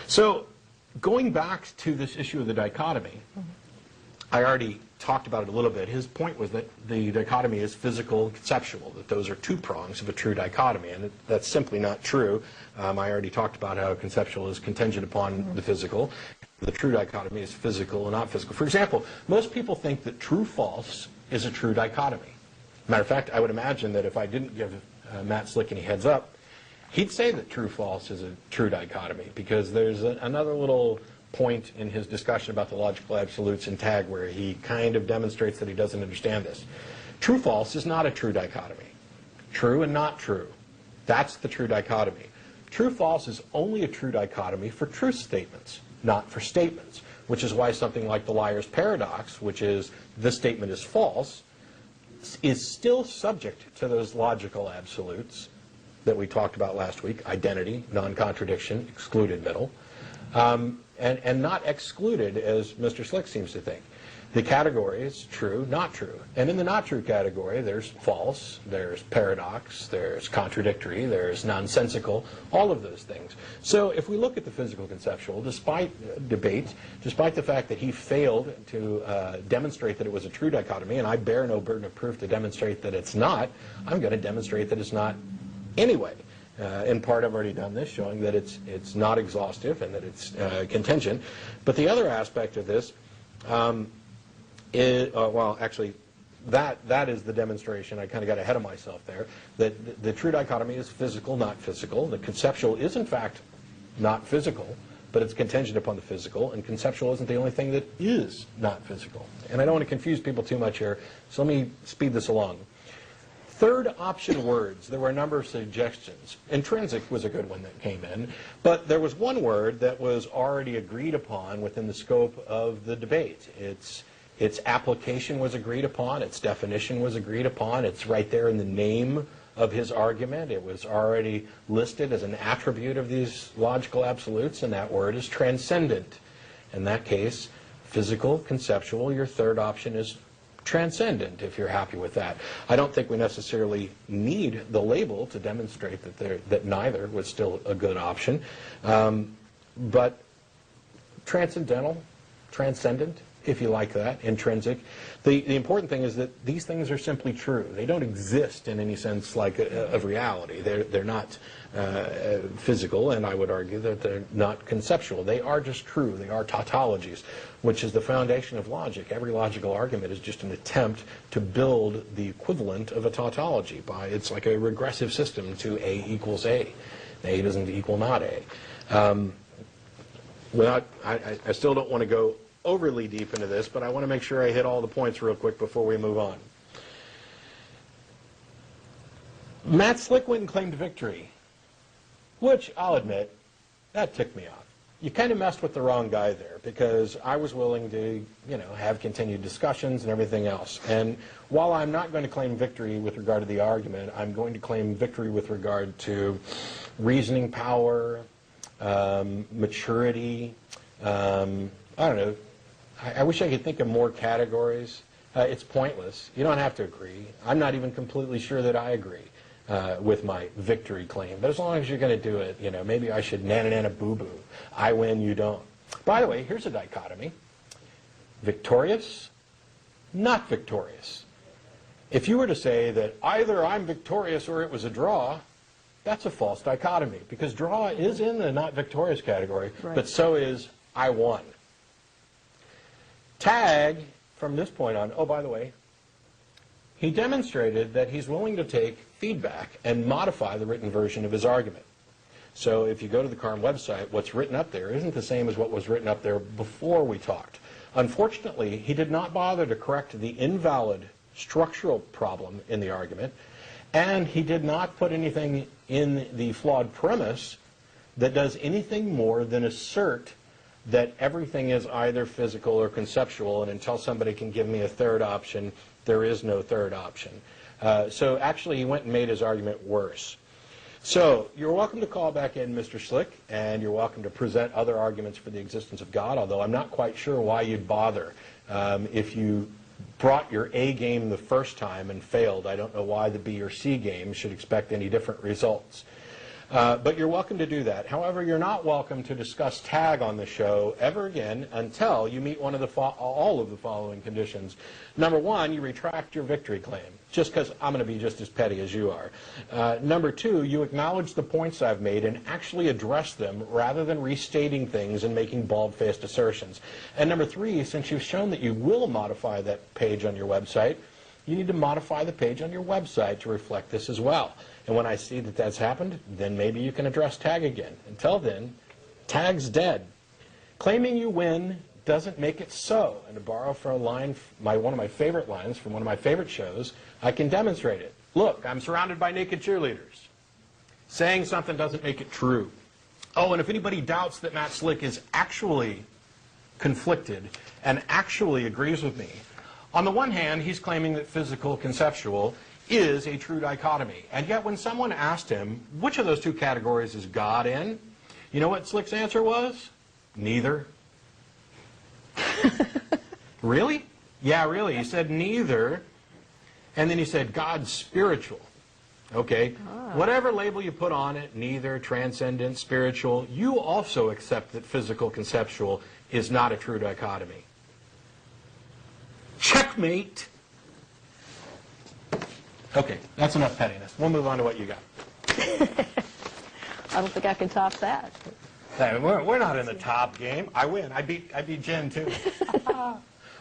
So going back to this issue of the dichotomy, I already talked about it a little bit. His point was that the dichotomy is physical and conceptual, that those are two prongs of a true dichotomy, and that's simply not true. I already talked about how conceptual is contingent upon the physical. The true dichotomy is physical and not physical. For example, most people think that true-false is a true dichotomy. Matter of fact, I would imagine that if I didn't give Matt Slick any heads up, he'd say that true-false is a true dichotomy, because there's another little point in his discussion about the logical absolutes in Tag where he kind of demonstrates that he doesn't understand this. True-false is not a true dichotomy. True and not true. That's the true dichotomy. True-false is only a true dichotomy for truth statements, not for statements, which is why something like the liar's paradox, which is this statement is false, is still subject to those logical absolutes that we talked about last week: identity, non-contradiction, excluded middle, and not excluded as Mr. Slick seems to think. The category is true, not true. And in the not true category, there's false, there's paradox, there's contradictory, there's nonsensical, all of those things. So if we look at the physical conceptual, despite debate, despite the fact that he failed to demonstrate that it was a true dichotomy, and I bear no burden of proof to demonstrate that it's not, I'm going to demonstrate that it's not anyway. In part, I've already done this, showing that it's not exhaustive and that it's contingent. But the other aspect of this is, well, actually, that is the demonstration. I kind of got ahead of myself there. That the true dichotomy is physical, not physical. The conceptual is, in fact, not physical, but it's contingent upon the physical, and conceptual isn't the only thing that is not physical. And I don't want to confuse people too much here, so let me speed this along. Third option words, there were a number of suggestions. Intrinsic was a good one that came in, but there was one word that was already agreed upon within the scope of the debate. Its application was agreed upon, its definition was agreed upon, it's right there in the name of his argument. It was already listed as an attribute of these logical absolutes, and that word is transcendent. In that case, physical, conceptual, your third option is transcendent, if you're happy with that. I don't think we necessarily need the label to demonstrate that neither was still a good option. But transcendental, transcendent, if you like that, intrinsic. The important thing is that these things are simply true. They don't exist in any sense like of reality. They're not physical, and I would argue that they're not conceptual. They are just true. They are tautologies, which is the foundation of logic. Every logical argument is just an attempt to build the equivalent of a tautology. It's like a regressive system to A equals A. A doesn't equal not A. I still don't want to go overly deep into this, but I want to make sure I hit all the points real quick before we move on. Matt Slick went and claimed victory, which I'll admit, that ticked me off. You kind of messed with the wrong guy there, because I was willing to, have continued discussions and everything else. And while I'm not going to claim victory with regard to the argument, I'm going to claim victory with regard to reasoning power, maturity, I don't know. I wish I could think of more categories. It's pointless. You don't have to agree. I'm not even completely sure that I agree with my victory claim. But as long as you're going to do it, maybe I should nana boo-boo. I win, you don't. By the way, here's a dichotomy. Victorious, not victorious. If you were to say that either I'm victorious or it was a draw, that's a false dichotomy, because draw is in the not victorious category, right, but so is I won. Tag, from this point on, oh, by the way, he demonstrated that he's willing to take feedback and modify the written version of his argument. So if you go to the CARM website, what's written up there isn't the same as what was written up there before we talked. Unfortunately, he did not bother to correct the invalid structural problem in the argument, and he did not put anything in the flawed premise that does anything more than assert that everything is either physical or conceptual, and until somebody can give me a third option, there is no third option. So actually, he went and made his argument worse. So you're welcome to call back in, Mr. Slick, and you're welcome to present other arguments for the existence of God, although I'm not quite sure why you'd bother. If you brought your A game the first time and failed, I don't know why the B or C game should expect any different results. But you're welcome to do that. However, you're not welcome to discuss tag on the show ever again until you meet one of all of the following conditions. Number one, you retract your victory claim, just because I'm going to be just as petty as you are. Number two, you acknowledge the points I've made and actually address them rather than restating things and making bald-faced assertions. And number three, since you've shown that you will modify that page on your website, you need to modify the page on your website to reflect this as well. And when I see that that's happened, then maybe you can address tag again. Until then, tag's dead. Claiming you win doesn't make it so. And to borrow from a line, one of my favorite lines from one of my favorite shows, I can demonstrate it. Look, I'm surrounded by naked cheerleaders. Saying something doesn't make it true. Oh, and if anybody doubts that Matt Slick is actually conflicted and actually agrees with me, on the one hand, he's claiming that physical conceptual is a true dichotomy. And yet when someone asked him, which of those two categories is God in? You know what Slick's answer was? Neither. Really? Yeah, really. He said neither. And then he said God's spiritual. Okay. Whatever label you put on it, neither, transcendent, spiritual, you also accept that physical conceptual is not a true dichotomy. Checkmate. Okay, that's enough pettiness. We'll move on to what you got. I don't think I can top that. Hey, we're not in the top game. I win. I beat Jen too.